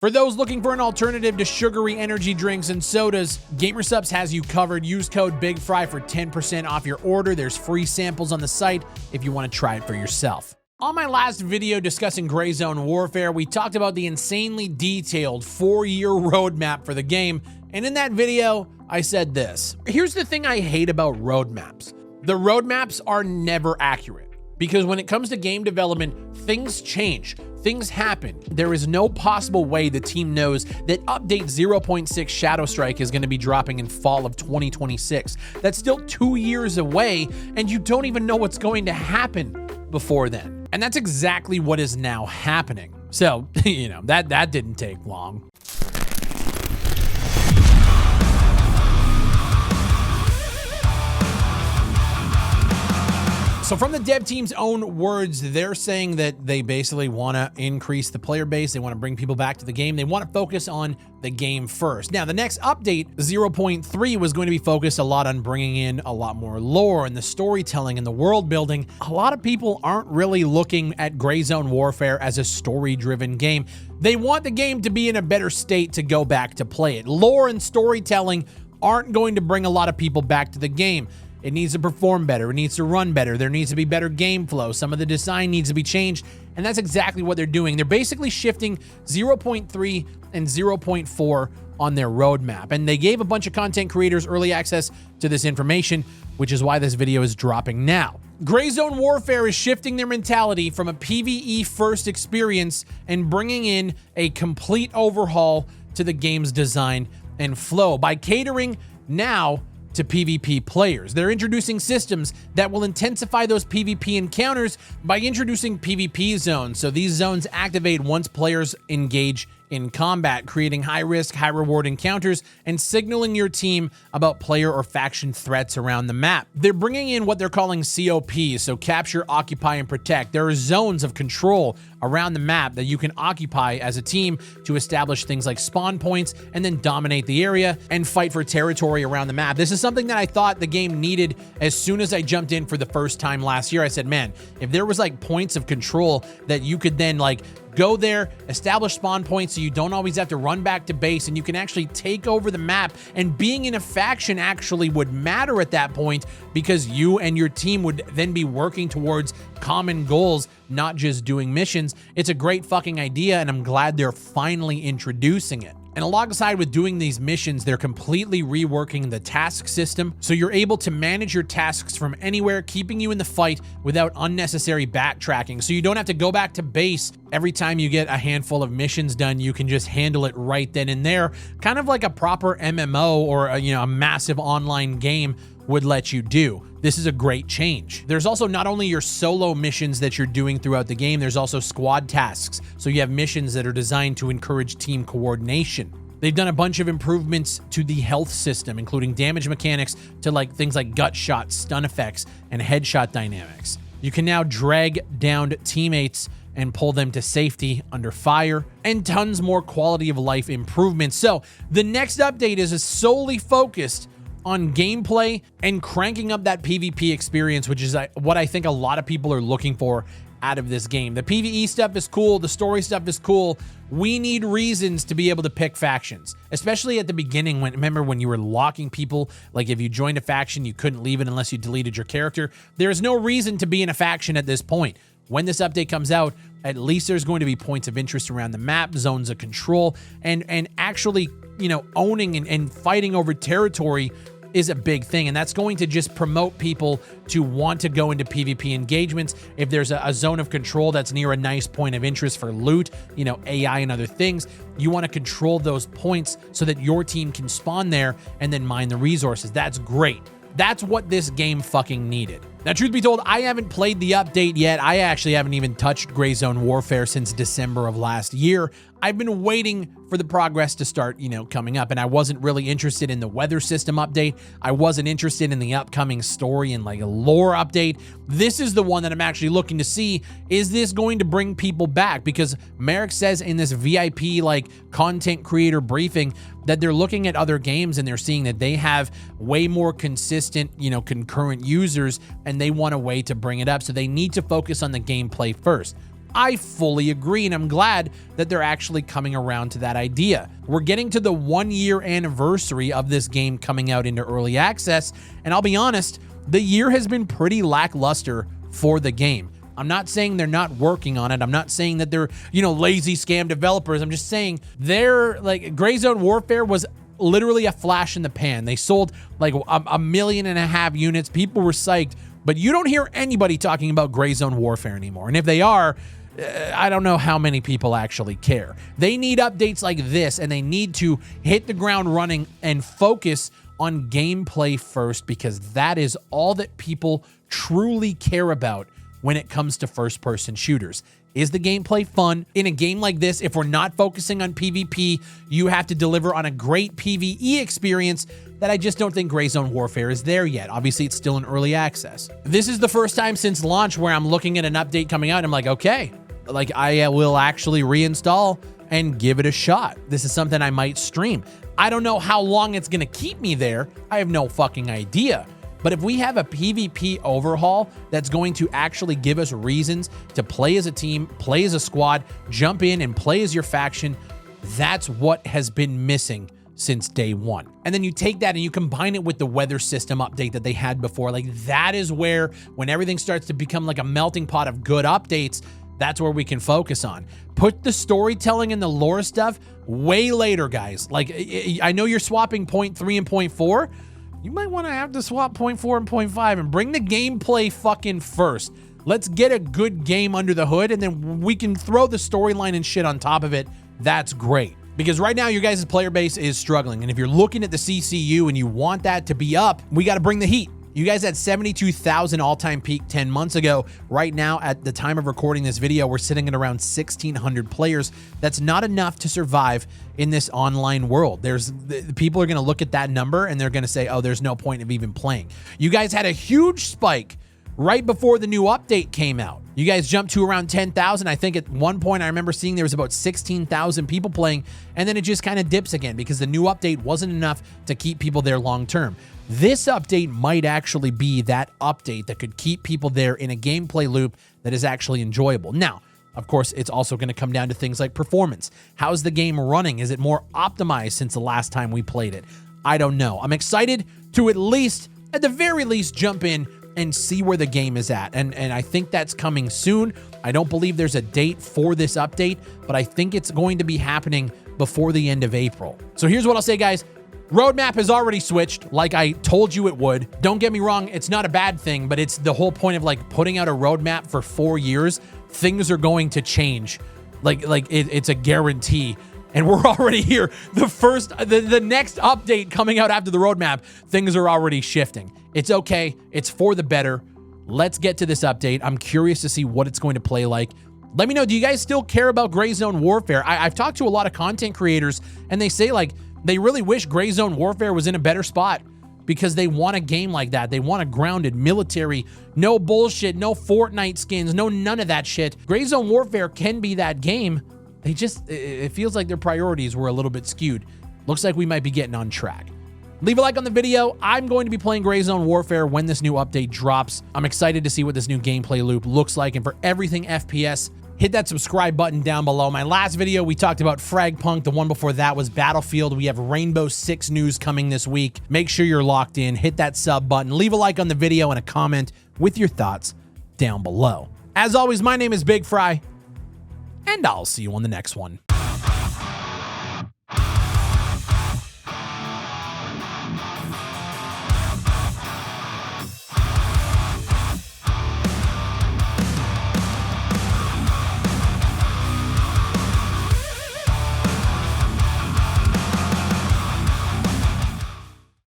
For those looking for an alternative to sugary energy drinks and sodas, GamerSupps has you covered. Use code BigFry for 10% off your order. There's free samples on the site if you want to try it for yourself. On my last video discussing Gray Zone Warfare, we talked about the insanely detailed 4-year roadmap for the game, and in that video, I said this. Here's the thing I hate about roadmaps. The roadmaps are never accurate, because when it comes to game development, things change. Things happen. There is no possible way the team knows that update 0.6 Shadow Strike is going to be dropping in fall of 2026. That's still 2 years away, and you don't even know what's going to happen before then. And that's exactly what is now happening. So, that didn't take long. So from the dev team's own words, they're saying that they basically want to increase the player base. They want to bring people back to the game. They want to focus on the game first. Now, the next update, 0.3, was going to be focused a lot on bringing in a lot more lore and the storytelling and the world building. A lot of people aren't really looking at Gray Zone Warfare as a story-driven game. They want the game to be in a better state to go back to play it. Lore and storytelling aren't going to bring a lot of people back to the game. It needs to perform better. It needs to run better. There needs to be better game flow. Some of the design needs to be changed, and that's exactly what they're doing. They're basically shifting 0.3 and 0.4 on their roadmap, and they gave a bunch of content creators early access to this information, which is why this video is dropping now. Gray Zone Warfare is shifting their mentality from a PvE first experience and bringing in a complete overhaul to the game's design and flow by catering now to PvP players. They're introducing systems that will intensify those PvP encounters by introducing PvP zones. So these zones activate once players engage in combat, creating high-risk, high-reward encounters and signaling your team about player or faction threats around the map. They're bringing in what they're calling COPs, so Capture, Occupy, and Protect. There are zones of control around the map that you can occupy as a team to establish things like spawn points and then dominate the area and fight for territory around the map. This is something that I thought the game needed as soon as I jumped in for the first time last year. I said, man, if there was like points of control that you could then like go there, establish spawn points so you don't always have to run back to base and you can actually take over the map, and being in a faction actually would matter at that point because you and your team would then be working towards common goals, not just doing missions. It's a great fucking idea, and I'm glad they're finally introducing it. And alongside with doing these missions, they're completely reworking the task system, so you're able to manage your tasks from anywhere, keeping you in the fight without unnecessary backtracking. So you don't have to go back to base every time you get a handful of missions done. You can just handle it right then and there, kind of like a proper MMO or a massive online game would let you do. This is a great change. There's also not only your solo missions that you're doing throughout the game, there's also squad tasks. So you have missions that are designed to encourage team coordination. They've done a bunch of improvements to the health system, including damage mechanics to like things like gut shots, stun effects, and headshot dynamics. You can now drag downed teammates and pull them to safety under fire, and tons more quality of life improvements. So the next update is solely focused on gameplay and cranking up that PvP experience, which is what I think a lot of people are looking for out of this game. The PvE stuff is cool. The story stuff is cool. We need reasons to be able to pick factions, especially at the beginning. Remember when you were locking people, like if you joined a faction, you couldn't leave it unless you deleted your character. There's no reason to be in a faction at this point. When this update comes out, at least there's going to be points of interest around the map, zones of control, and actually, owning and fighting over territory is a big thing, and that's going to just promote people to want to go into PvP engagements. If there's a zone of control that's near a nice point of interest for loot, AI and other things, you want to control those points so that your team can spawn there and then mine the resources. That's great. That's what this game fucking needed. Now, truth be told, I haven't played the update yet. I actually haven't even touched Gray Zone Warfare since December of last year. I've been waiting for the progress to start, coming up, and I wasn't really interested in the weather system update. I wasn't interested in the upcoming story and like a lore update. This is the one that I'm actually looking to see. Is this going to bring people back? Because Merrick says in this VIP like content creator briefing that they're looking at other games and they're seeing that they have way more consistent, concurrent users, and they want a way to bring it up. So they need to focus on the gameplay first. I fully agree, and I'm glad that they're actually coming around to that idea. We're getting to the 1-year anniversary of this game coming out into early access, and I'll be honest, the year has been pretty lackluster for the game. I'm not saying they're not working on it. I'm not saying that they're, lazy scam developers. I'm just saying they're like, Gray Zone Warfare was literally a flash in the pan. They sold like 1.5 million units. People were psyched, but you don't hear anybody talking about Gray Zone Warfare anymore. And if they are, I don't know how many people actually care. They need updates like this, and they need to hit the ground running and focus on gameplay first, because that is all that people truly care about when it comes to first-person shooters. Is the gameplay fun? In a game like this, if we're not focusing on PvP, you have to deliver on a great PvE experience that I just don't think Gray Zone Warfare is there yet. Obviously, it's still in early access. This is the first time since launch where I'm looking at an update coming out and I'm like, okay, like I will actually reinstall and give it a shot. This is something I might stream. I don't know how long it's gonna keep me there. I have no fucking idea. But if we have a PvP overhaul that's going to actually give us reasons to play as a team, play as a squad, jump in and play as your faction, that's what has been missing since day one. And then you take that and you combine it with the weather system update that they had before. Like, that is where, when everything starts to become like a melting pot of good updates, that's where we can focus on. Put the storytelling and the lore stuff way later, guys. Like, I know you're swapping 0.3 and 0.4. You might want to have to swap 0.4 and 0.5 and bring the gameplay fucking first. Let's get a good game under the hood, and then we can throw the storyline and shit on top of it. That's great. Because right now, your guys' player base is struggling. And if you're looking at the CCU and you want that to be up, we got to bring the heat. You guys had 72,000 all-time peak 10 months ago. Right now, at the time of recording this video, we're sitting at around 1,600 players. That's not enough to survive in this online world. People are going to look at that number and they're going to say, oh, there's no point of even playing. You guys had a huge spike right before the new update came out. You guys jumped to around 10,000. I think at one point I remember seeing there was about 16,000 people playing, and then it just kind of dips again because the new update wasn't enough to keep people there long term. This update might actually be that update that could keep people there in a gameplay loop that is actually enjoyable. Now, of course, it's also going to come down to things like performance. How's the game running? Is it more optimized since the last time we played it? I don't know. I'm excited to at the very least, jump in and see where the game is at. And I think that's coming soon. I don't believe there's a date for this update, but I think it's going to be happening before the end of April. So here's what I'll say, guys. Roadmap has already switched, like I told you it would. Don't get me wrong, it's not a bad thing, but it's the whole point of like putting out a roadmap for 4 years. Things are going to change. It's a guarantee. And we're already here. The next update coming out after the roadmap, things are already shifting. It's okay. It's for the better. Let's get to this update. I'm curious to see what it's going to play like. Let me know, do you guys still care about Gray Zone Warfare? I've talked to a lot of content creators, and they say like, they really wish Gray Zone Warfare was in a better spot because they want a game like that. They want a grounded military, no bullshit, no Fortnite skins, none of that shit. Gray Zone Warfare can be that game. It feels like their priorities were a little bit skewed. Looks like we might be getting on track. Leave a like on the video. I'm going to be playing Gray Zone Warfare when this new update drops. I'm excited to see what this new gameplay loop looks like. And for everything FPS, hit that subscribe button down below. My last video, we talked about Fragpunk. The one before that was Battlefield. We have Rainbow Six news coming this week. Make sure you're locked in. Hit that sub button. Leave a like on the video and a comment with your thoughts down below. As always, my name is Big Fry, and I'll see you on the next one.